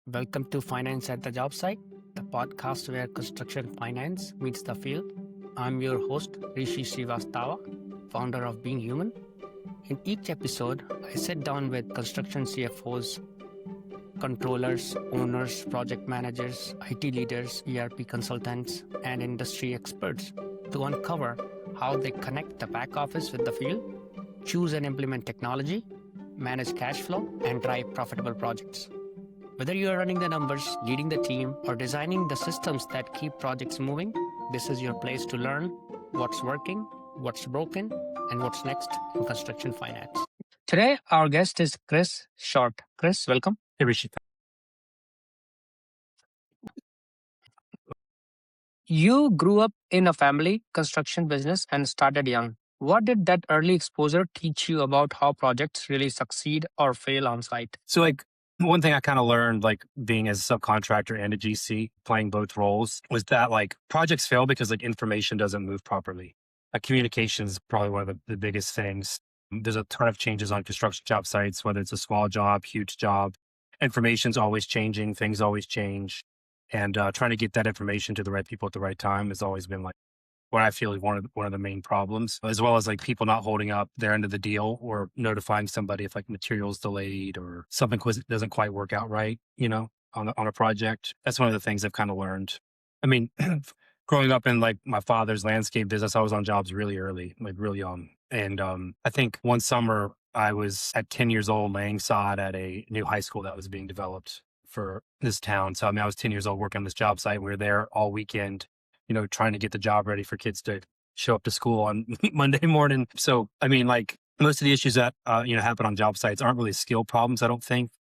Welcome to Finance at the Jobsite, the podcast where construction finance meets the field. I'm your host, Rishi Srivastava, founder of Being Human. In each episode, I sit down with construction CFOs, controllers, owners, project managers, IT leaders, ERP consultants, and industry experts to uncover how they connect the back office with the field, choose and implement technology, manage cash flow, and drive profitable projects. Whether you are running the numbers, leading the team, or designing the systems that keep projects moving, this is your place to learn what's working, what's broken, and what's next in construction finance. Today, our guest is Chris Short. Chris, welcome. Hey, Rishi. You grew up in a family construction business and started young. What did that early exposure teach you about how projects really succeed or fail on site? So, one thing I kind of learned, being as a subcontractor and a GC, playing both roles, was that projects fail because information doesn't move properly. Communication is probably one of the biggest things. There's a ton of changes on construction job sites, whether it's a small job, huge job. Information's always changing, things always change. And trying to get that information to the right people at the right time has always been what I feel is one of the main problems, as well as people not holding up their end of the deal or notifying somebody if materials delayed or something doesn't quite work out right, on a project. That's one of the things I've kind of learned. I mean, growing up in my father's landscape business, I was on jobs really early, real young. And I think one summer I was at 10 years old laying sod at a new high school that was being developed for this town. So I was 10 years old working on this job site. We were there all weekend, trying to get the job ready for kids to show up to school on Monday morning. So, most of the issues that, happen on job sites aren't really skill problems, I don't think.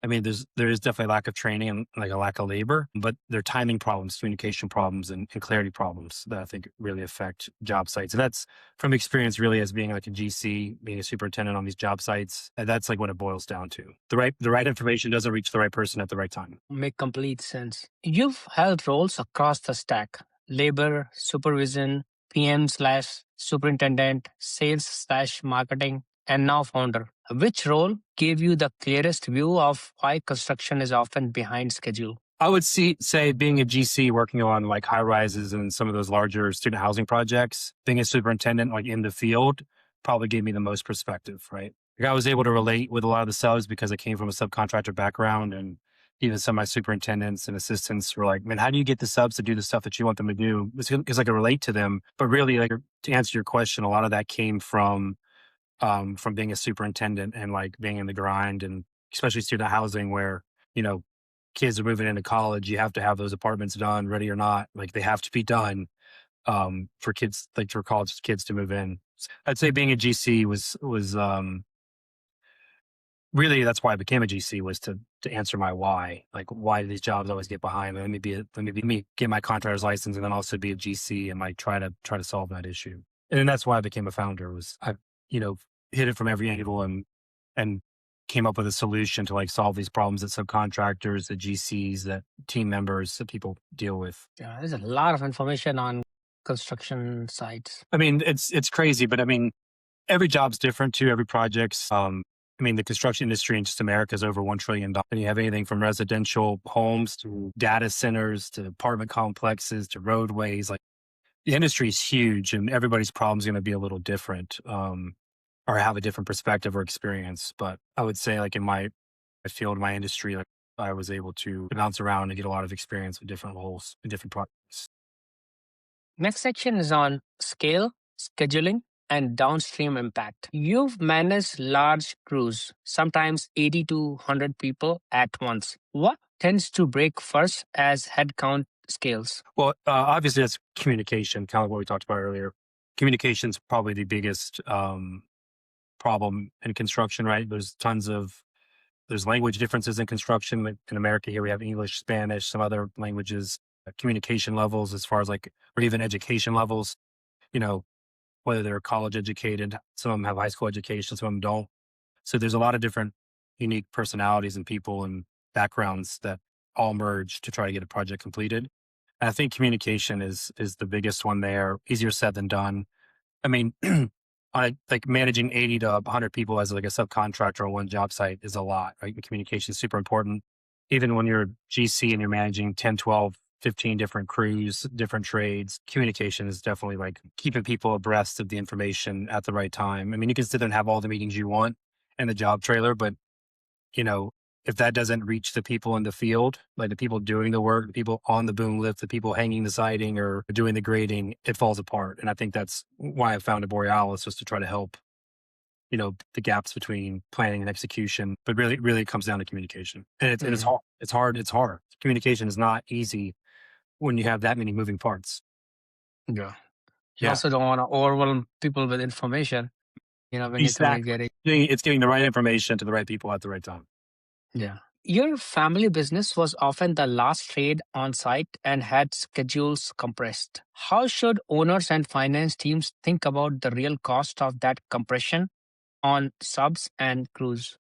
There is definitely a lack of training and a lack of labor, but they're timing problems, communication problems, and clarity problems that I think really affect job sites. And that's from experience really as being a GC, being a superintendent on these job sites. And that's what it boils down to. The right information doesn't reach the right person at the right time. Make complete sense. You've held roles across the stack: labor, supervision, PM/superintendent, sales/marketing, and now founder. Which role gave you the clearest view of why construction is often behind schedule? I would say being a GC working on high rises and some of those larger student housing projects, being a superintendent in the field probably gave me the most perspective, right? I was able to relate with a lot of the subs because I came from a subcontractor background, and even some of my superintendents and assistants were like, man, how do you get the subs to do the stuff that you want them to do? Because I could relate to them. But really, to answer your question, a lot of that came from being a superintendent and being in the grind, and especially student housing where, kids are moving into college. You have to have those apartments done, ready or not. They have to be done for kids, for college kids to move in. I'd say being a GC was really, that's why I became a GC, was to answer my why. Why do these jobs always get behind? Let me get my contractor's license and then also be a GC and try to solve that issue. And then that's why I became a founder. Was I hit it from every angle and came up with a solution to solve these problems that subcontractors, the GCs, that team members, that people deal with. Yeah, there's a lot of information on construction sites. It's crazy, but every job's different too. Every project's, the construction industry in just America is over $1 trillion. And you have anything from residential homes to data centers to apartment complexes to roadways. The industry is huge, and everybody's problem is going to be a little different. Or have a different perspective or experience. But I would say in my field, my industry, I was able to bounce around and get a lot of experience with different roles and different projects. Next section is on scale, scheduling, and downstream impact. You've managed large crews, sometimes 80 to 100 people at once. What tends to break first as headcount scales? Well, obviously that's communication, kind of what we talked about earlier. Communication's probably the biggest problem in construction, right? There's language differences in construction. In America here, we have English, Spanish, some other languages, communication levels as far as or even education levels, whether they're college educated, some of them have high school education, some of them don't. So there's a lot of different unique personalities and people and backgrounds that all merge to try to get a project completed. And I think communication is the biggest one there. Easier said than done. Managing 80 to 100 people as a subcontractor on one job site is a lot, right? And communication is super important. even when you're GC and you're managing 10, 12, 15 different crews, different trades, communication is definitely like keeping people abreast of the information at the right time. I mean, you can sit there and have all the meetings you want in the job trailer, but you know, if that doesn't reach the people in the field, like the people doing the work, the people on the boom lift, the people hanging the siding or doing the grading, it falls apart. And I think that's why I founded Borealis, was to try to help, the gaps between planning and execution. But really, really it comes down to communication. And it's Mhm. hard. It's hard. It's hard. Communication is not easy when you have that many moving parts. Yeah. You Yeah. also don't want to overwhelm people with information, when you're Exactly. communicating. It's getting the right information to the right people at the right time. Yeah. Your family business was often the last trade on site and had schedules compressed. How should owners and finance teams think about the real cost of that compression on subs and crews?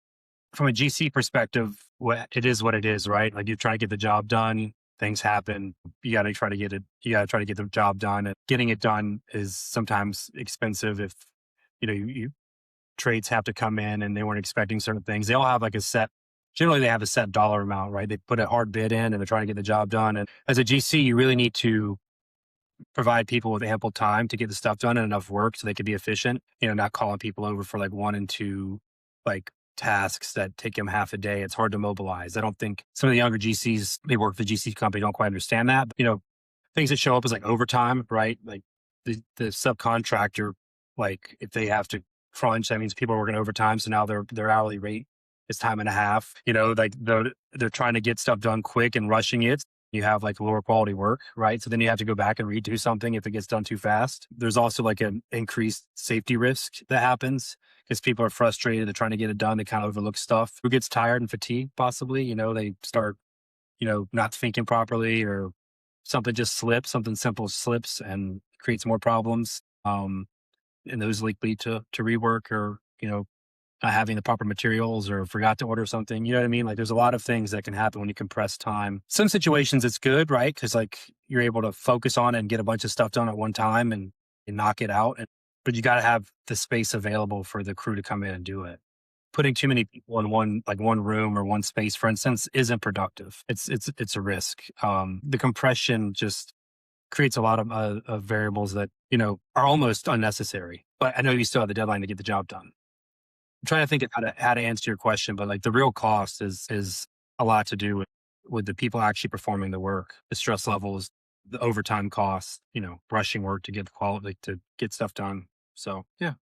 From a GC perspective, it is what it is, right? Like you try to get the job done, things happen. You got to try to get it. You got to try to get the job done. And getting it done is sometimes expensive if you trades have to come in and they weren't expecting certain things. They all have like a set. Generally, they have a set dollar amount, right? They put a hard bid in and they're trying to get the job done. And as a GC, you really need to provide people with ample time to get the stuff done and enough work so they can be efficient, not calling people over for like one and two like tasks that take them half a day. It's hard to mobilize. I don't think some of the younger GCs, they work for the GC company, don't quite understand that. But, things that show up as like overtime, right? Like the subcontractor, like if they have to crunch, that means people are working overtime. So now their hourly rate is time and a half, like they're trying to get stuff done quick and rushing it. You have like lower quality work, right? So then you have to go back and redo something if it gets done too fast. There's also like an increased safety risk that happens because people are frustrated. They're trying to get it done. They kind of overlook stuff. Who gets tired and fatigued possibly? They start, not thinking properly, or something just slips, something simple slips and creates more problems. And those lead to rework, or, not having the proper materials, or forgot to order something. You know what I mean? Like there's a lot of things that can happen when you compress time. Some situations it's good, right? Because like you're able to focus on it and get a bunch of stuff done at one time and knock it out. But you got to have the space available for the crew to come in and do it. Putting too many people in one room or one space, for instance, isn't productive. It's a risk. The compression just creates a lot of variables that are almost unnecessary. But I know you still have the deadline to get the job done. I'm trying to think of how to answer your question, but like the real cost is a lot to do with the people actually performing the work, the stress levels, the overtime costs, rushing work to get the quality, to get stuff done. So yeah.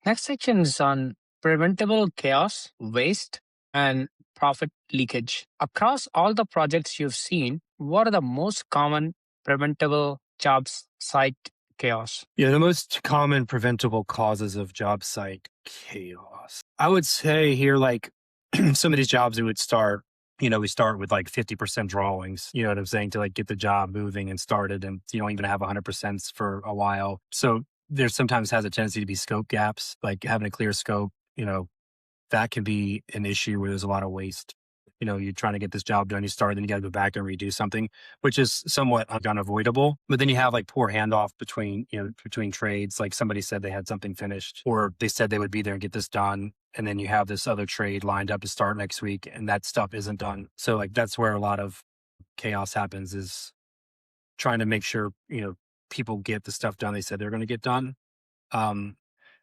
Next section is on preventable chaos, waste, and profit leakage. Across all the projects you've seen, what are the most common preventable jobs site chaos? Yeah, the most common preventable causes of job site chaos. I would say here, like some of these jobs we would start, we start with like 50% drawings, you know what I'm saying, to like get the job moving and started, and you don't even have 100% for a while. So there sometimes has a tendency to be scope gaps, like having a clear scope, that can be an issue where there's a lot of waste. You're trying to get this job done, you start, then you got to go back and redo something, which is somewhat unavoidable. But then you have like poor handoff between trades. Like somebody said they had something finished, or they said they would be there and get this done. And then you have this other trade lined up to start next week, and that stuff isn't done. So like that's where a lot of chaos happens, is trying to make sure, people get the stuff done they said they're going to get done. Um,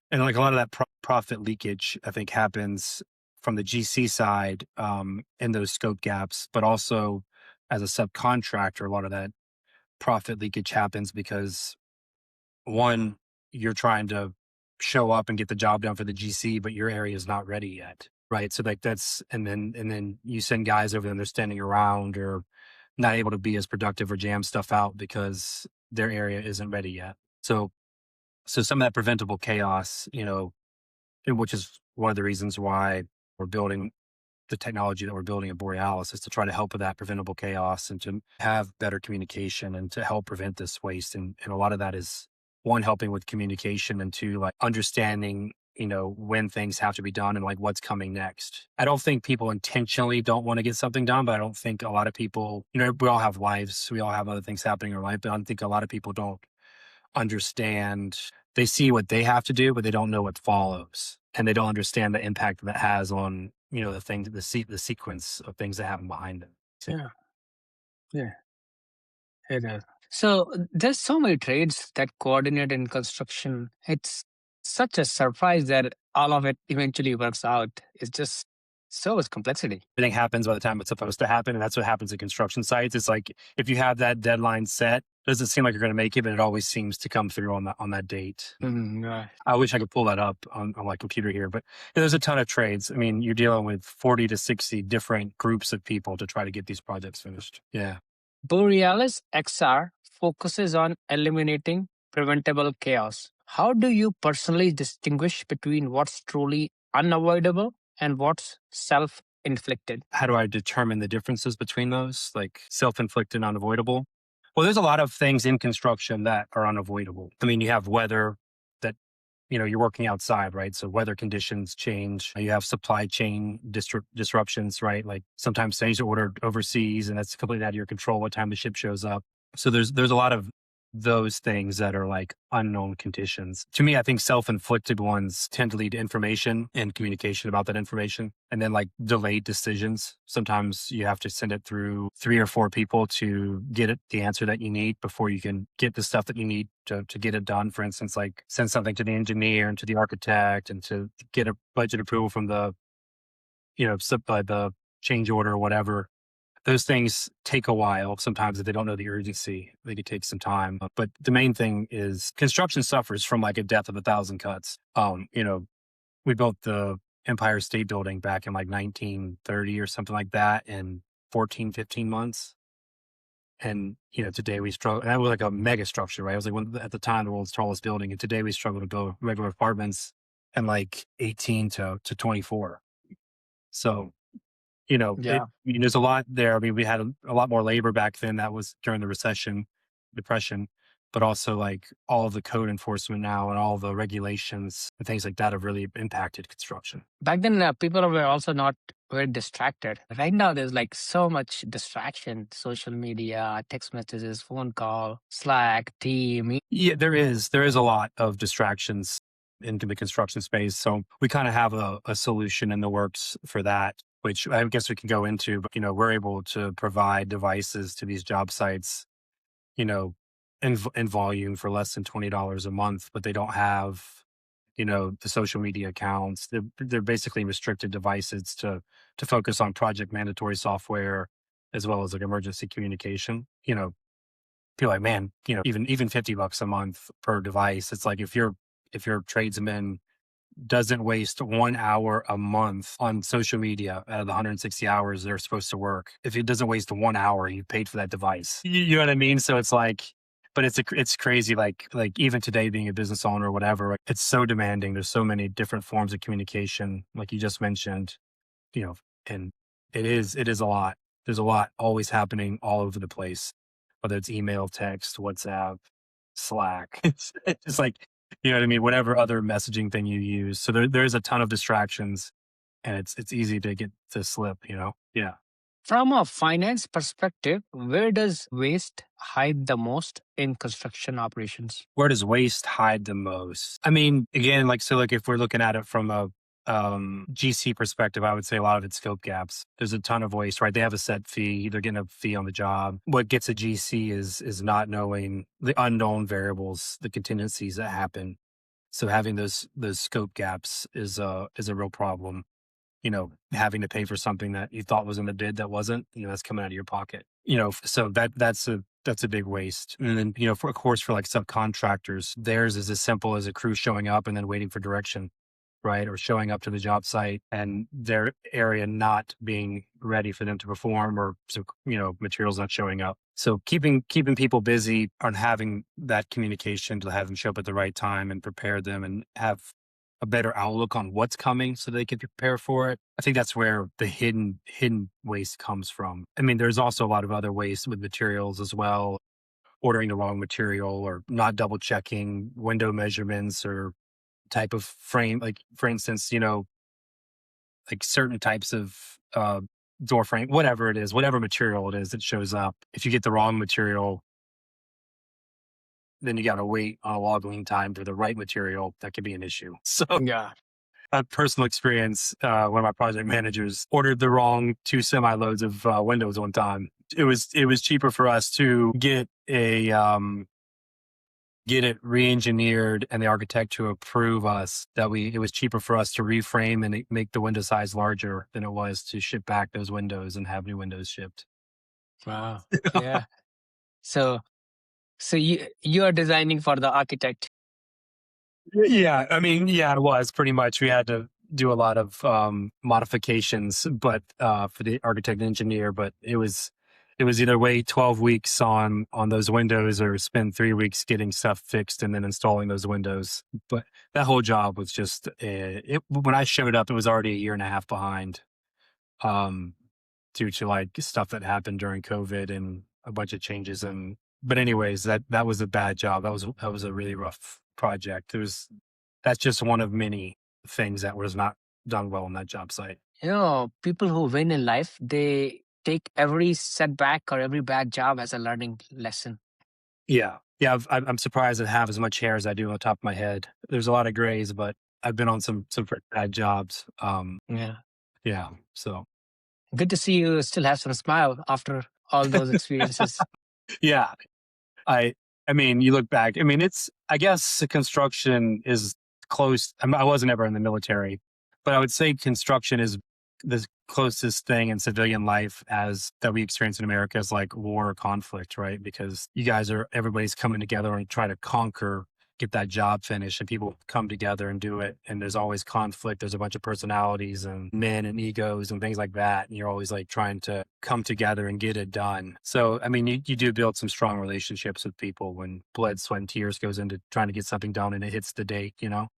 and like a lot of that profit leakage, I think, happens from the GC side, in those scope gaps, but also as a subcontractor, a lot of that profit leakage happens because, one, you're trying to show up and get the job done for the GC, but your area is not ready yet, right? So like and then you send guys over there and they're standing around or not able to be as productive or jam stuff out because their area isn't ready yet. So some of that preventable chaos, which is one of the reasons why we're building the technology that we're building at Borealis, is to try to help with that preventable chaos and to have better communication and to help prevent this waste. And a lot of that is, one, helping with communication, and two, like understanding, when things have to be done and like what's coming next. I don't think people intentionally don't want to get something done, but I don't think a lot of people, we all have lives. We all have other things happening in our life, but I don't think a lot of people don't understand. They see what they have to do, but they don't know what follows, and they don't understand the impact that has on the thing, the sequence of things that happen behind it. Yeah, yeah, it is. So there's so many trades that coordinate in construction. It's such a surprise that all of it eventually works out. It's just so much complexity. Everything happens by the time it's supposed to happen. And that's what happens at construction sites. It's like if you have that deadline set, it doesn't seem like you're going to make it, but it always seems to come through on that date. Right. I wish I could pull that up on my computer here, but there's a ton of trades. I mean, you're dealing with 40 to 60 different groups of people to try to get these projects finished. Yeah. Borealis XR focuses on eliminating preventable chaos. How do you personally distinguish between what's truly unavoidable and what's self inflicted? How do I determine the differences between those, like self-inflicted and unavoidable? Well, there's a lot of things in construction that are unavoidable. I mean, you have weather that, you're working outside, right? So weather conditions change. You have supply chain disruptions, right? Like sometimes things are ordered overseas and that's completely out of your control what time the ship shows up. So there's a lot of those things that are like unknown conditions. To me, I think self-inflicted ones tend to lead to information and communication about that information. And then like delayed decisions. Sometimes you have to send it through 3 or 4 people to get the answer that you need before you can get the stuff that you need to get it done. For instance, like send something to the engineer and to the architect and to get a budget approval from the, the change order or whatever. Those things take a while. Sometimes if they don't know the urgency, they could take some time. But the main thing is construction suffers from like a death of 1,000 cuts. We built the Empire State Building back in like 1930 or something like that in 14, 15 months. And, today we struggle. And that was like a mega structure, right? It was like at the time, the world's tallest building. And today we struggle to build regular apartments in like 18 to 24. So, Yeah. there's a lot there. I mean, we had a lot more labor back then. That was during the depression, but also like all of the code enforcement now and all the regulations and things like that have really impacted construction. Back then, people were also not very distracted. Right now, there's like so much distraction: social media, text messages, phone call, Slack, team. Yeah, there is a lot of distractions into the construction space. So we kind of have a solution in the works for that, which I guess we can go into, but we're able to provide devices to these job sites, you know, in volume for less than $20 a month, but they don't have, the social media accounts. They're basically restricted devices to focus on project mandatory software as well as like emergency communication. Feel like, man, even $50 a month per device. It's like if your tradesman doesn't waste 1 hour a month on social media out of the 160 hours they're supposed to work. If it doesn't waste 1 hour, you paid for that device. You know what I mean? So it's like, but it's crazy. Like even today, being a business owner or whatever, it's so demanding. There's so many different forms of communication, like you just mentioned, and it is a lot. There's a lot always happening all over the place, whether it's email, text, WhatsApp, Slack. It's like, you know what I mean? Whatever other messaging thing you use. So there's a ton of distractions and it's easy to get to slip, Yeah. From a finance perspective, where does waste hide the most in construction operations? Where does waste hide the most? I mean, again, like if we're looking at it from a GC perspective, I would say a lot of it's scope gaps. There's a ton of waste, right? They have a set fee. They're getting a fee on the job. What gets a GC is not knowing the unknown variables, the contingencies that happen. So having those scope gaps is a real problem. Having to pay for something that you thought was in the bid that wasn't, that's coming out of your pocket. So that's a big waste. And then, of course, for like subcontractors, theirs is as simple as a crew showing up and then waiting for direction, right? Or showing up to the job site and their area not being ready for them to perform, or so, materials not showing up. So keeping people busy on having that communication to have them show up at the right time and prepare them and have a better outlook on what's coming so they can prepare for it. I think that's where the hidden waste comes from. I mean, there's also a lot of other waste with materials as well, ordering the wrong material or not double checking window measurements or type of frame. Like for instance, like certain types of door frame, whatever it is, whatever material it is that shows up. If you get the wrong material, then you got to wait on a log lead time for the right material. That could be an issue. So Yeah. a personal experience. One of my project managers ordered the wrong 2 semi-loads of windows one time. It was cheaper for us to get it re-engineered and the architect to approve us it was cheaper for us to reframe and make the window size larger than it was to ship back those windows and have new windows shipped. Wow. Yeah. So you are designing for the architect. Yeah, I mean, yeah, it was pretty much. We had to do a lot of modifications, but for the architect and engineer. But it was either wait 12 weeks on those windows or spend 3 weeks getting stuff fixed and then installing those windows. But that whole job was just when I showed up, it was already a year and a half behind, um, due to like stuff that happened during COVID and a bunch of changes. And but anyways, that was a bad job. That was a really rough project. That's just one of many things that was not done well on that job site. People who win in life, they take every setback or every bad job as a learning lesson. Yeah, yeah. I'm surprised I have as much hair as I do on the top of my head. There's a lot of grays, but I've been on some pretty bad jobs. Yeah. Yeah. So Good to see you still have some smile after all those experiences. yeah, I I mean, you look back. I mean, I guess construction is close. I wasn't ever in the military, but I would say construction is the closest thing in civilian life as that we experience in America is like war or conflict, right? Because everybody's coming together and try to get that job finished, and people come together and do it. And there's always conflict. There's a bunch of personalities and men and egos and things like that. And you're always like trying to come together and get it done. So, I mean, you do build some strong relationships with people when blood, sweat, and tears goes into trying to get something done and it hits the date, you know?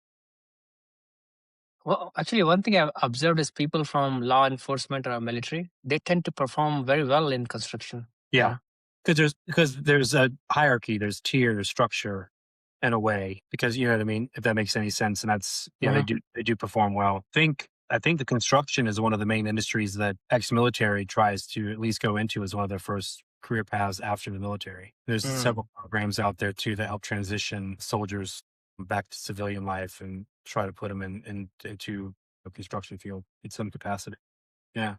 Well, actually, one thing I've observed is people from law enforcement or military, they tend to perform very well in construction. Yeah. Yeah. Because there's a hierarchy, there's tier, there's structure in a way, because you know what I mean, if that makes any sense. And yeah, Yeah. they do perform well. I think the construction is one of the main industries that ex-military tries to at least go into as one of their first career paths after the military. There's Mm. several programs out there too that help transition soldiers back to civilian life and try to put them into the construction field in some capacity. Yeah.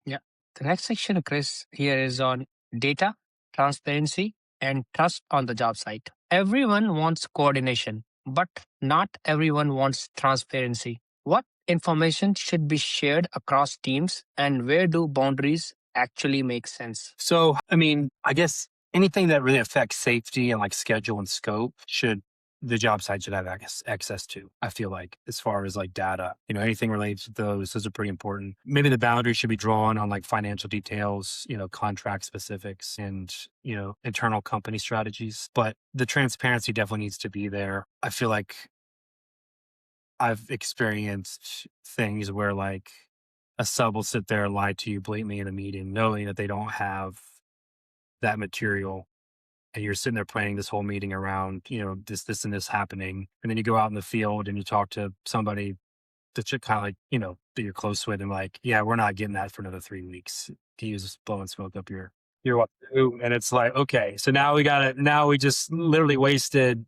Yeah. The next section, Chris, here is on data, transparency, and trust on the job site. Everyone wants coordination, but not everyone wants transparency. What information should be shared across teams, and where do boundaries actually make sense? So, I mean, I guess anything that really affects safety and like schedule and scope the job site should have access to. I feel like, as far as like data, anything related to those are pretty important. Maybe the boundary should be drawn on like financial details, contract specifics and, internal company strategies. But the transparency definitely needs to be there. I feel like I've experienced things where like a sub will sit there and lie to you blatantly in a meeting, knowing that they don't have that material. And you're sitting there planning this whole meeting around, this, and this happening. And then you go out in the field and you talk to somebody that you're kind of like, that you're close with, and like, yeah, we're not getting that for another 3 weeks. He was blowing smoke up your wazoo. And it's like, okay, so now we just literally wasted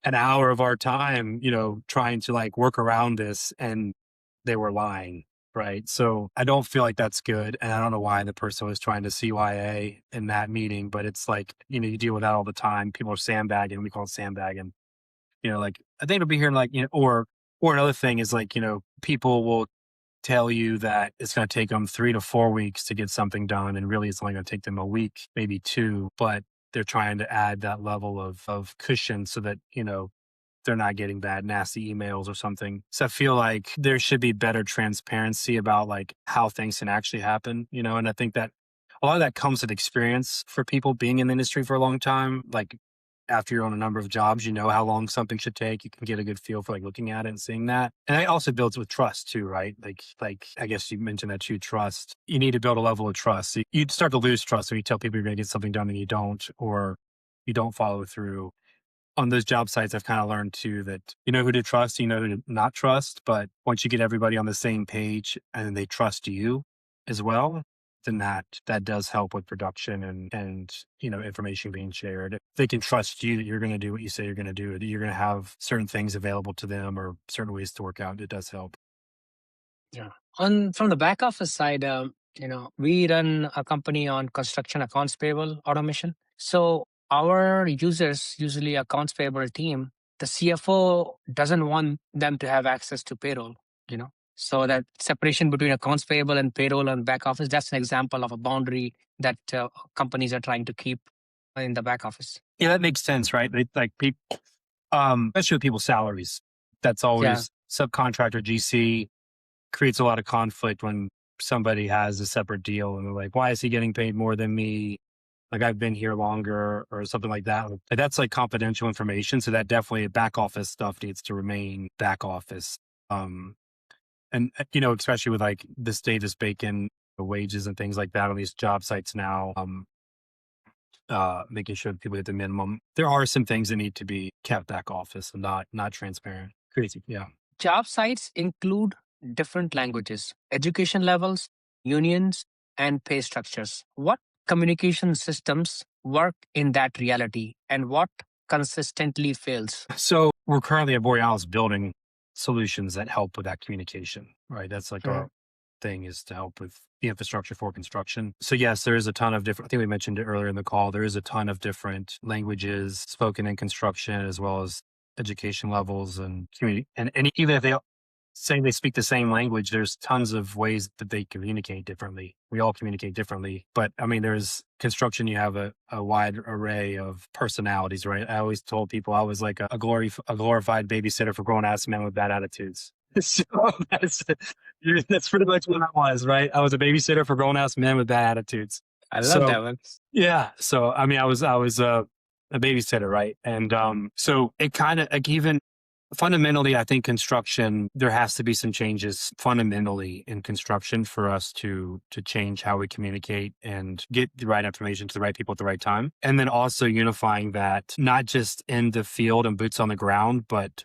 an hour of our time, trying to like work around this, and they were lying. Right. So I don't feel like that's good. And I don't know why the person was trying to CYA in that meeting, but it's like, you deal with that all the time. People are sandbagging. We call it sandbagging. Like, I think it'll be here in like, or another thing is like, people will tell you that it's going to take them 3 to 4 weeks to get something done. And really it's only going to take them a week, maybe 2, but they're trying to add that level of cushion so that, they're not getting bad, nasty emails or something. So I feel like there should be better transparency about like how things can actually happen, and I think that a lot of that comes with experience for people being in the industry for a long time. Like, after you're on a number of jobs, how long something should take. You can get a good feel for like looking at it and seeing that. And it also builds with trust too, right? Like I guess you mentioned that too, trust. You need to build a level of trust. You'd start to lose trust when you tell people you're going to get something done and you don't, or you don't follow through. On those job sites, I've kind of learned too that you know who to trust, you know who to not trust. But once you get everybody on the same page and they trust you as well, then that does help with production and information being shared. If they can trust you that you're going to do what you say you're going to do, that you're going to have certain things available to them or certain ways to work out, it does help. Yeah. On from the back office side, we run a company on construction accounts payable automation. So our users, usually accounts payable team, the CFO doesn't want them to have access to payroll. So that separation between accounts payable and payroll and back office, that's an example of a boundary that companies are trying to keep in the back office. Yeah, that makes sense, right? They, like people, especially with people's salaries. That's Yeah. always subcontractor GC creates a lot of conflict when somebody has a separate deal and they're like, why is he getting paid more than me? Like I've been here longer or something like that. Like, that's like confidential information. So that definitely back office stuff needs to remain back office. And especially with like this Davis Bacon wages and things like that on these job sites now, making sure that people get the minimum. There are some things that need to be kept back office and not transparent. Crazy. Yeah. Job sites include different languages, education levels, unions, and pay structures. What communication systems work in that reality and what consistently fails? So we're currently at Borealis building solutions that help with that communication, right? That's like Mhm. our thing is to help with the infrastructure for construction. So yes, there is a ton of different, I think we mentioned it earlier in the call, there is a ton of different languages spoken in construction as well as education levels and community. And even if they say they speak the same language, there's tons of ways that they communicate differently. We all communicate differently. But I mean, there's construction, you have a wide array of personalities, right? I always told people I was like a glorified babysitter for grown ass men with bad attitudes. So that's pretty much what I was, right? I was a babysitter for grown ass men with bad attitudes. I love So that one. yeah. So I mean, I was a babysitter, right? And so it kind of like even fundamentally, I think construction, there has to be some changes fundamentally in construction for us to change how we communicate and get the right information to the right people at the right time. And then also unifying that, not just in the field and boots on the ground, but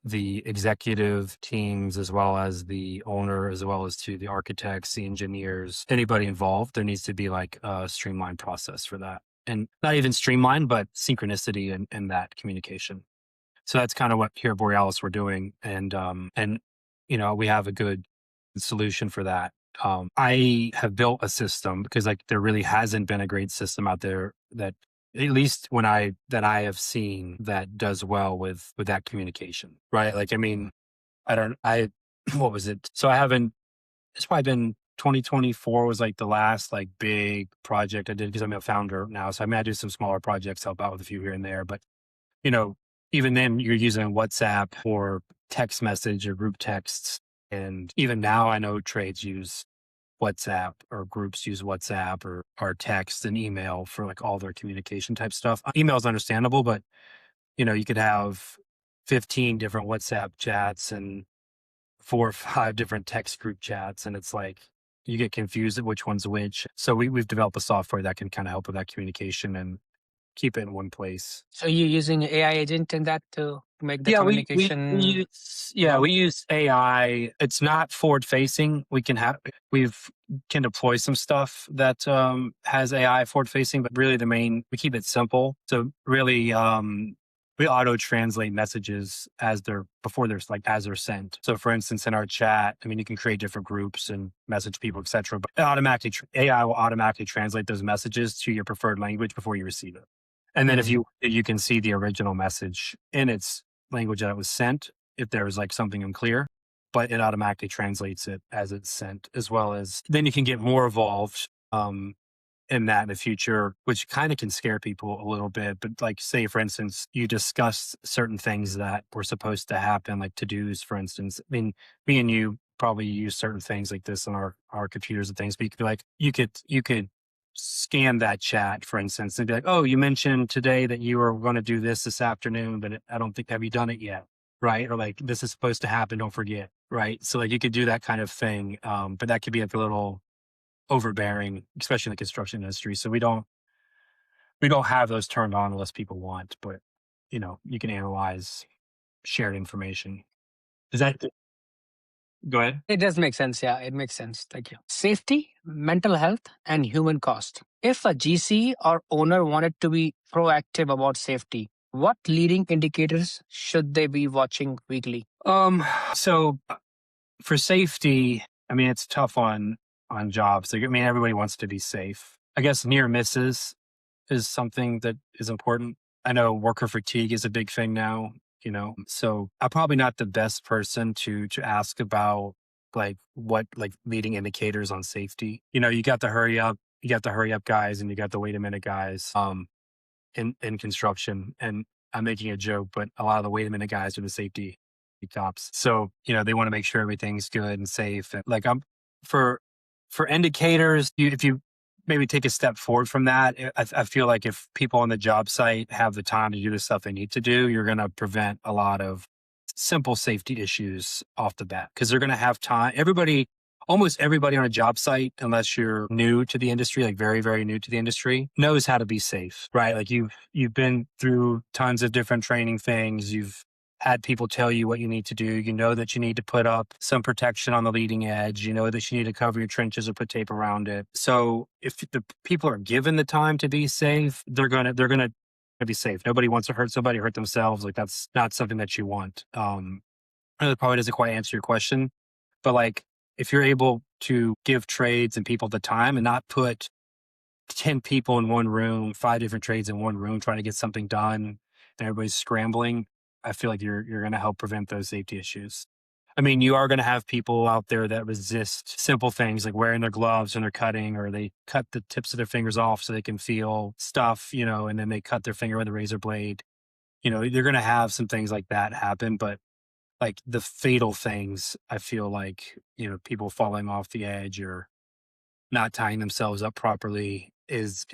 the executive teams, as well as the owner, as well as to the architects, the engineers, anybody involved. There needs to be like a streamlined process for that. And not even streamlined, but synchronicity in that communication. So that's kind of what here at Borealis we're doing, and we have a good solution for that. I have built a system because like there really hasn't been a great system out there that at least that I have seen that does well with that communication, right? Like I mean, I what was it? So I haven't. It's probably been 2024 was like the last like big project I did because I'm a founder now. So I mean I do some smaller projects, help out with a few here and there, but you know, even then you're using WhatsApp or text message or group texts. And even now I know trades use WhatsApp or groups use WhatsApp or text and email for like all their communication type stuff. Email is understandable, but you could have 15 different WhatsApp chats and 4 or 5 different text group chats. And it's like, you get confused at which one's which. So we've developed a software that can kind of help with that communication and keep it in one place. So you're using AI agent in that to make the Yeah, we communication well? use AI. It's not forward facing. We've can deploy some stuff that has AI forward facing, but really we keep it simple. So really we auto translate messages as they're sent. So for instance, in our chat, I mean you can create different groups and message people, etc. But AI will automatically translate those messages to your preferred language before you receive it. And then if Mm. you can see the original message in its language that it was sent, if there was like something unclear, but it automatically translates it as it's sent, as well as then you can get more evolved in that in the future, which kind of can scare people a little bit. But like say, for instance, you discuss certain things that were supposed to happen, like to-dos, for instance. I mean, me and you probably use certain things like this on our computers and things, but you could be like, you could scan that chat, for instance, and be like, oh, you mentioned today that you were going to do this afternoon, but I don't think, have you done it yet? Right. Or like, this is supposed to happen. Don't forget. Right. So like you could do that kind of thing. But that could be like a little overbearing, especially in the construction industry. So we don't have those turned on unless people want, but you can analyze shared information. Does that Go ahead. It does make sense. Yeah, it makes sense. Thank you. Safety, mental health, and human cost. If a GC or owner wanted to be proactive about safety, what leading indicators should they be watching weekly? So for safety, I mean, it's tough on jobs. Like, I mean, everybody wants to be safe. I guess near misses is something that is important. I know worker fatigue is a big thing now, so I'm probably not the best person to ask about like what like leading indicators on safety. You got the hurry up guys and you got the wait a minute guys in construction. And I'm making a joke, but a lot of the wait a minute guys are the safety cops. So, they want to make sure everything's good and safe. And like for for indicators, if you maybe take a step forward from that, I feel like if people on the job site have the time to do the stuff they need to do, you're going to prevent a lot of simple safety issues off the bat because they're going to have time. Almost everybody on a job site, unless you're new to the industry, like very, very new to the industry, knows how to be safe, right? Like you've been through tons of different training things. You've had people tell you what you need to do. You know that you need to put up some protection on the leading edge. You know that you need to cover your trenches or put tape around it. So if the people are given the time to be safe, they're gonna be safe. Nobody wants to hurt somebody, hurt themselves. Like that's not something that you want. I know that probably doesn't quite answer your question, but like if you're able to give trades and people the time and not put 10 people in one room, 5 different trades in one room trying to get something done and everybody's scrambling, I feel like you're going to help prevent those safety issues. I mean, you are going to have people out there that resist simple things like wearing their gloves when they're cutting, or they cut the tips of their fingers off so they can feel stuff, and then they cut their finger with a razor blade. You're going to have some things like that happen, but like the fatal things, I feel like, people falling off the edge or not tying themselves up properly it's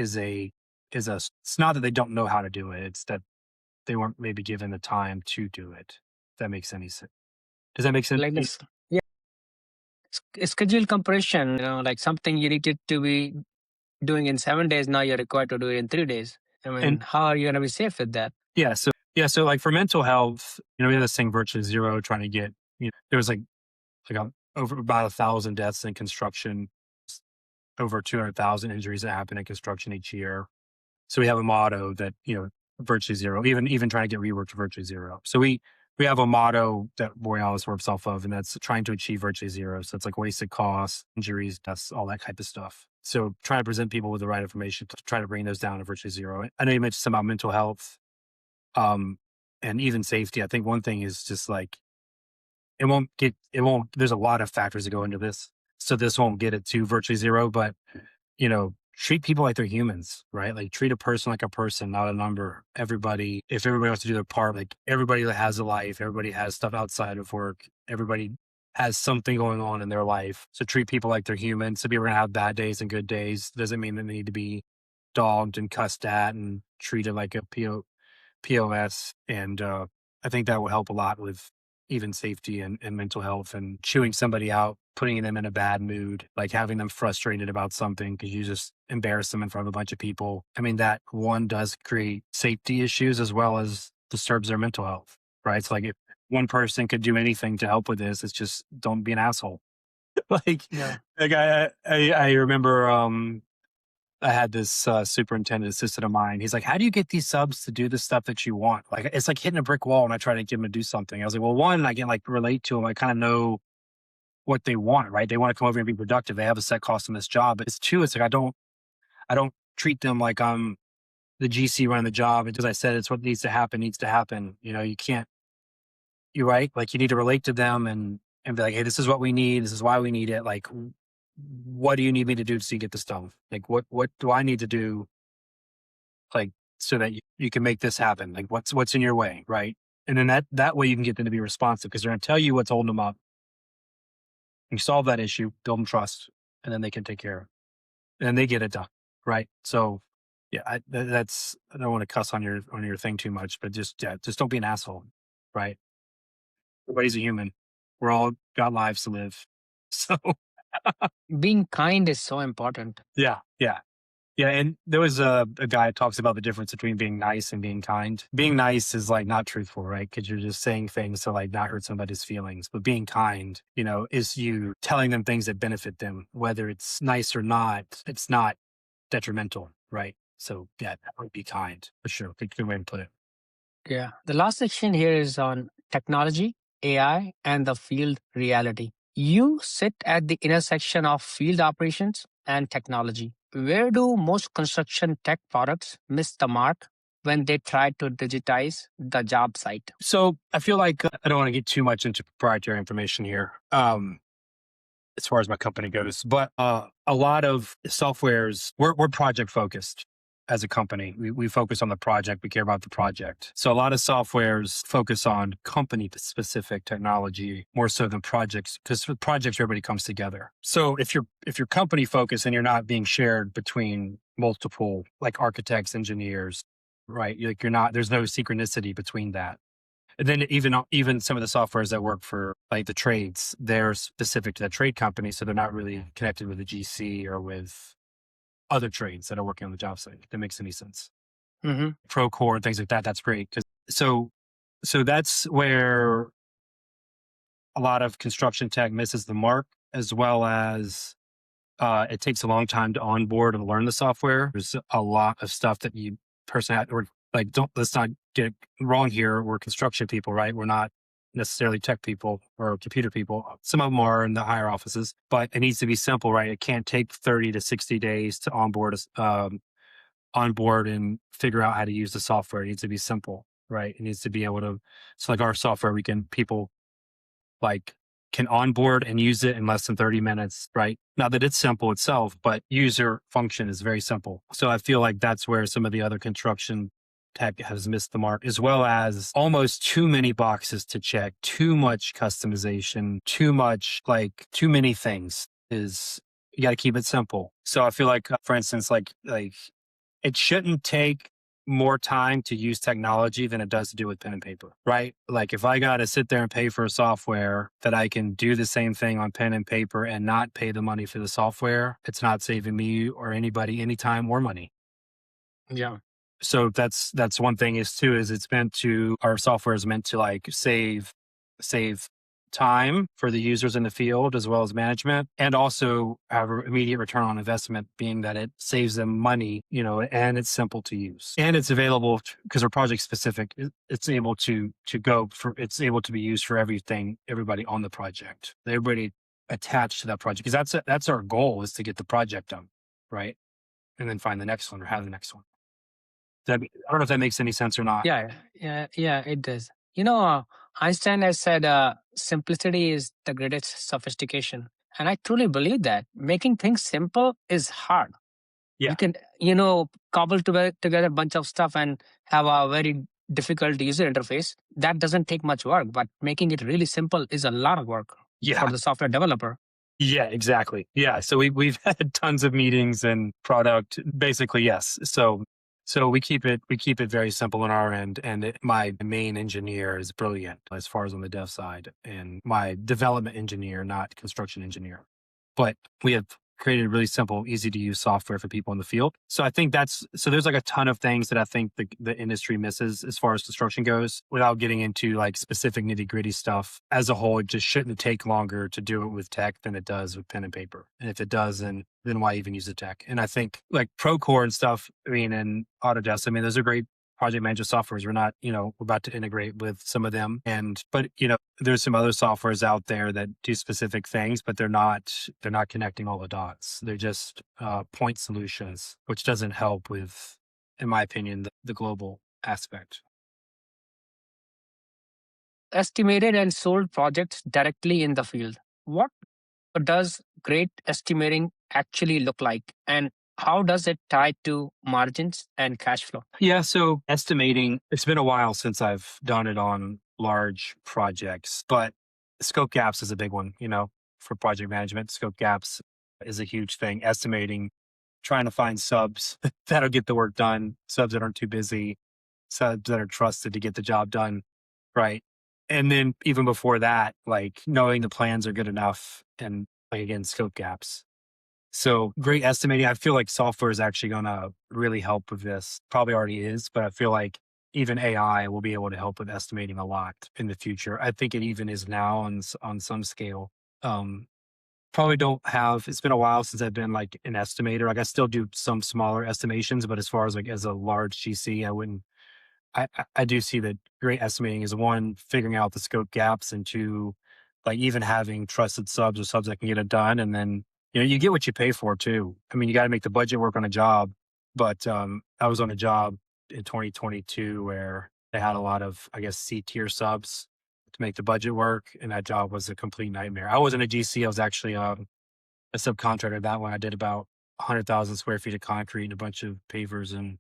not that they don't know how to do it. It's that they weren't maybe given the time to do it. If that makes any sense. Does that make sense? Like this, yeah, schedule compression, like something you needed to be doing in 7 days, now you're required to do it in 3 days. I mean, And how are you going to be safe with that? so like for mental health, we have this thing virtually zero trying to get, there was over about 1,000 deaths in construction, over 200,000 injuries that happen in construction each year. So we have a motto that, virtually zero, even trying to get rework to virtually zero. So we have a motto that Borealis works off of, and that's trying to achieve virtually zero. So it's like wasted costs, injuries, deaths, all that type of stuff. So trying to present people with the right information to try to bring those down to virtually zero. I know you mentioned something about mental health, and even safety. I think one thing is just like, there's a lot of factors that go into this. So this won't get it to virtually zero, but treat people like they're humans, right? Like treat a person like a person, not a number. If everybody wants to do their part, like everybody that has a life, everybody has stuff outside of work, everybody has something going on in their life. So treat people like they're human. So people are gonna have bad days and good days. Doesn't mean that they need to be dogged and cussed at and treated like a POS. And I think that will help a lot with even safety and mental health, and chewing somebody out, putting them in a bad mood, like having them frustrated about something because you just embarrass them in front of a bunch of people. I mean, that one does create safety issues as well as disturbs their mental health, right? So like if one person could do anything to help with this, it's just don't be an asshole. Yeah. Like I remember I had this superintendent assistant of mine. He's like, how do you get these subs to do the stuff that you want? Like, it's like hitting a brick wall when I try to get them to do something. I was like, well, one, I can like relate to them. I kind of know what they want, right? They want to come over and be productive. They have a set cost on this job. But it's two, it's like, I don't treat them like I'm the GC running the job. Because I said, it's what needs to happen. You can't, you're right. Like you need to relate to them and be like, hey, this is what we need. This is why we need it. Like, what do you need me to do so you get this done? Like, what do I need to do? Like, so that you can make this happen? Like, what's in your way, right? And then that way you can get them to be responsive because they're going to tell you what's holding them up. You solve that issue, build them trust, and then they can take care of it. And they get it done, right? So, yeah, I don't want to cuss on your thing too much, but just don't be an asshole, right? Everybody's a human. We're all got lives to live. So Being kind is so important. yeah. Yeah, and there was a guy that talks about the difference between being nice and being kind. Being nice is like not truthful, right? Because you're just saying things to like not hurt somebody's feelings. But being kind, is you telling them things that benefit them, whether it's nice or not. It's not detrimental, right? So yeah, that would be kind for sure. Good way to put it. Yeah. The last section here is on technology, AI, and the field reality. You sit at the intersection of field operations and technology. Where do most construction tech products miss the mark when they try to digitize the job site? So I feel like I don't want to get too much into proprietary information here. As far as my company goes. But a lot of softwares, we're project focused as a company. We focus on the project. We care about the project. So a lot of softwares focus on company specific technology more so than projects, because with projects, everybody comes together. So if you're company focused and you're not being shared between multiple like architects, engineers, right? Like there's no synchronicity between that. And then even some of the softwares that work for like the trades, they're specific to that trade company. So they're not really connected with the GC or with other trades that are working on the job site. If that makes any sense. Mm-hmm. Procore and things like that. That's great. So that's where a lot of construction tech misses the mark, as well as it takes a long time to onboard and learn the software. There's a lot of stuff that you personally or like let's not get it wrong here. We're construction people, right? We're not necessarily tech people or computer people. Some of them are in the higher offices, but it needs to be simple, right? It can't take 30 to 60 days to onboard and figure out how to use the software. It needs to be simple, right? It needs to be able to. So like our software, people like can onboard and use it in less than 30 minutes, right? Not that it's simple itself, but user function is very simple. So I feel like that's where some of the other construction tech has missed the mark, as well as almost too many boxes to check, too much customization, too many things is you got to keep it simple. So I feel like, for instance, like it shouldn't take more time to use technology than it does to do with pen and paper, right? Like if I got to sit there and pay for a software that I can do the same thing on pen and paper and not pay the money for the software, it's not saving me or anybody any time or money. Yeah. So that's one thing is our software is meant to like save time for the users in the field as well as management, and also have an immediate return on investment, being that it saves them money, and it's simple to use and it's available because we're project specific. It's able it's able to be used for everybody on the project, everybody attached to that project, because that's our goal, is to get the project done, right? And then find the next one or have the next one. I don't know if that makes any sense or not. Yeah, it does. Einstein has said simplicity is the greatest sophistication. And I truly believe that making things simple is hard. Yeah. You can, cobble together a bunch of stuff and have a very difficult user interface. That doesn't take much work, but making it really simple is a lot of work for the software developer. Yeah, exactly. Yeah. So we've had tons of meetings and product, basically, yes. So we keep it very simple on our end, and my main engineer is brilliant as far as on the dev side, and my development engineer, not construction engineer. But we have created really simple, easy to use software for people in the field. So I think there's like a ton of things that I think the industry misses as far as construction goes, without getting into like specific nitty gritty stuff. As a whole, it just shouldn't take longer to do it with tech than it does with pen and paper. And if it does, then why even use the tech? And I think like Procore and stuff, and Autodesk, those are great project management softwares. We're not, we're about to integrate with some of them. But there's some other softwares out there that do specific things, but they're not connecting all the dots. They're just point solutions, which doesn't help with, in my opinion, the global aspect. Estimated and sold projects directly in the field. What does great estimating actually look like? And how does it tie to margins and cash flow? Yeah, so estimating, it's been a while since I've done it on large projects, but scope gaps is a big one, for project management. Scope gaps is a huge thing. Estimating, trying to find subs that'll get the work done, subs that aren't too busy, subs that are trusted to get the job done, right? And then even before that, like knowing the plans are good enough, and like, again, scope gaps. So great estimating. I feel like software is actually going to really help with this. Probably already is, but I feel like even AI will be able to help with estimating a lot in the future. I think it even is now on some scale. Um, Probably don't have. It's been a while since I've been like an estimator. Like I still do some smaller estimations, but as far as like as a large GC, I wouldn't. I do see that great estimating is one, figuring out the scope gaps, and two, like even having trusted subs or subs that can get it done. And then, you get what you pay for too. I mean, you got to make the budget work on a job. But I was on a job in 2022 where they had a lot of, I guess, C tier subs to make the budget work. And that job was a complete nightmare. I wasn't a GC. I was actually a subcontractor. That one, I did about 100,000 square feet of concrete and a bunch of pavers and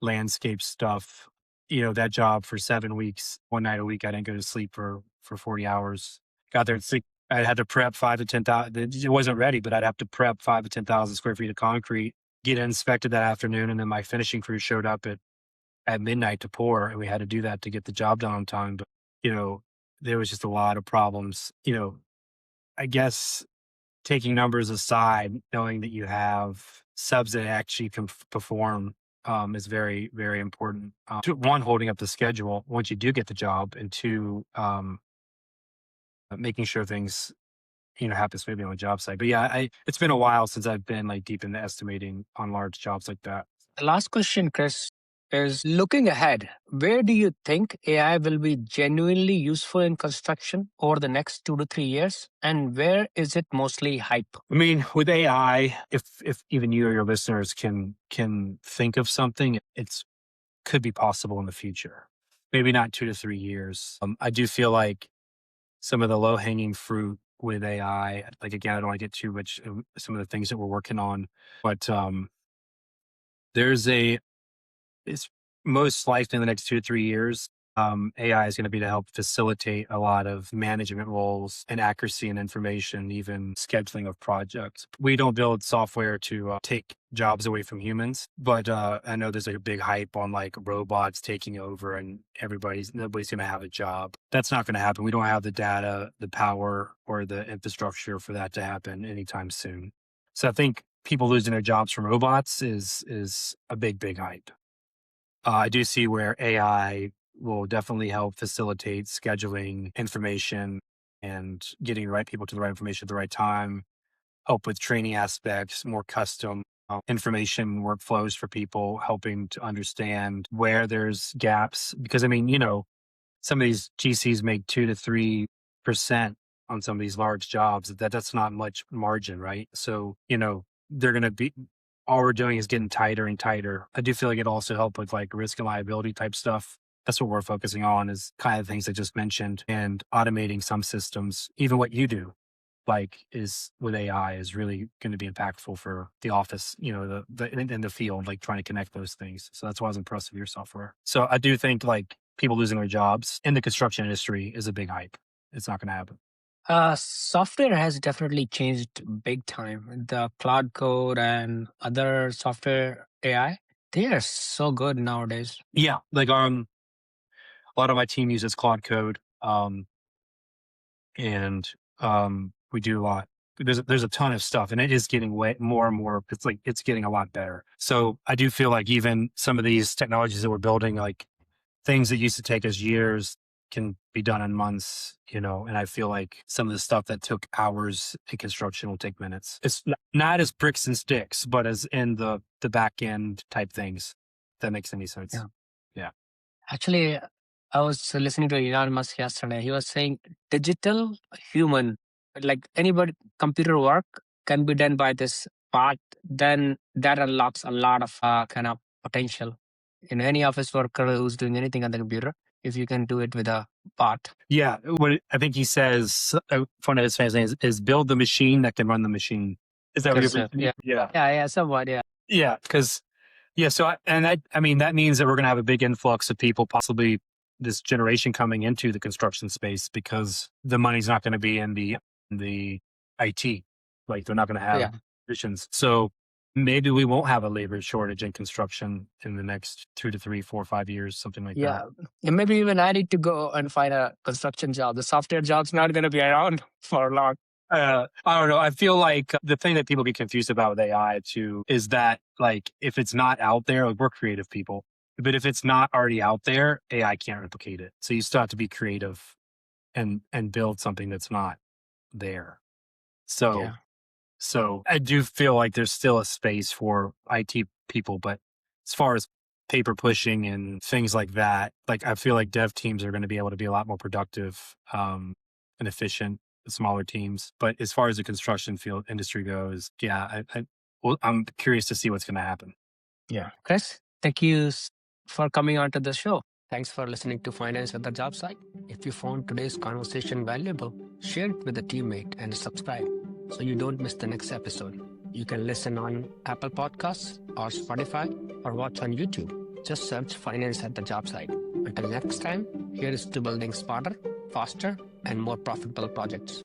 landscape stuff. That job for 7 weeks, one night a week, I didn't go to sleep for 40 hours. Got there at 6. I had to prep 5 to 10,000. It wasn't ready, but I'd have to prep 5 to 10,000 square feet of concrete, get it inspected that afternoon. And then my finishing crew showed up at midnight to pour. And we had to do that to get the job done on time. But, there was just a lot of problems. I guess taking numbers aside, knowing that you have subs that actually can perform is very, very important. One, holding up the schedule once you do get the job, and two, making sure things happen smoothly on the job site. But yeah, it's been a while since I've been like deep into estimating on large jobs like that. The last question, Chris, is looking ahead, where do you think AI will be genuinely useful in construction over the next 2 to 3 years? And where is it mostly hype? I mean, with AI, if even you or your listeners can think of something, it's could be possible in the future. Maybe not 2 to 3 years. I do feel like some of the low hanging fruit with AI, like again, I don't want to get too much some of the things that we're working on, but there's it's most likely in the next 2 to 3 years, AI is going to be to help facilitate a lot of management roles and accuracy and information, even scheduling of projects. We don't build software to take jobs away from humans, but I know there's like a big hype on like robots taking over and nobody's going to have a job. That's not going to happen. We don't have the data, the power, or the infrastructure for that to happen anytime soon. So I think people losing their jobs from robots is a big hype. I do see where AI will definitely help facilitate scheduling information and getting the right people to the right information at the right time, help with training aspects, more custom information workflows for people, helping to understand where there's gaps. Because I mean, some of these GCs make 2 to 3% on some of these large jobs. That's not much margin, right? So, they're going to be, all we're doing is getting tighter and tighter. I do feel like it also helped with like risk and liability type stuff. That's what we're focusing on, is kind of things I just mentioned, and automating some systems. Even what you do, like, is with AI is really going to be impactful for the office, in the field, like trying to connect those things. So that's why I was impressed with your software. So I do think like people losing their jobs in the construction industry is a big hype. It's not going to happen. Software has definitely changed big time. The Cloud Code and other software AI, they are so good nowadays. Yeah, like a lot of my team uses Claude Code, and we do a lot. There's a ton of stuff, and it is getting way more and more. It's getting a lot better. So I do feel like even some of these technologies that we're building, like things that used to take us years, can be done in months, and I feel like some of the stuff that took hours in construction will take minutes. It's not as bricks and sticks, but as in the back end type things. If that makes any sense. Yeah. Actually, I was listening to Elon Musk yesterday. He was saying digital human, like anybody, computer work can be done by this bot. Then that unlocks a lot of kind of potential in any office worker who's doing anything on the computer. If you can do it with a bot. Yeah. What I think he says, one of his famous names is build the machine that can run the machine. Is that what you're Yeah, somewhat, yeah. Yeah, because so I mean that means that we're going to have a big influx of people, possibly this generation coming into the construction space, because the money's not going to be in the IT, like they're not going to have positions. So maybe we won't have a labor shortage in construction in the next 2 to 3, 4, 5 years, something like that. Yeah, and maybe even I need to go and find a construction job. The software job's not going to be around for long. I don't know. I feel like the thing that people get confused about with AI too is that like if it's not out there, like we're creative people, but if it's not already out there, AI can't replicate it. So you still have to be creative and build something that's not there. So Yeah. so I do feel like there's still a space for IT people, but as far as paper pushing and things like that, like I feel like dev teams are going to be able to be a lot more productive and efficient, smaller teams. But as far as the construction field industry goes, yeah, I'm curious to see what's going to happen. Yeah. Chris, thank you for coming on to the show. Thanks for listening to Finance at the Job Site. If you found today's conversation valuable, share it with a teammate and subscribe so you don't miss the next episode. You can listen on Apple Podcasts or Spotify or watch on YouTube. Just search Finance at the Job Site. Until next time, here is to building smarter, faster, and more profitable projects.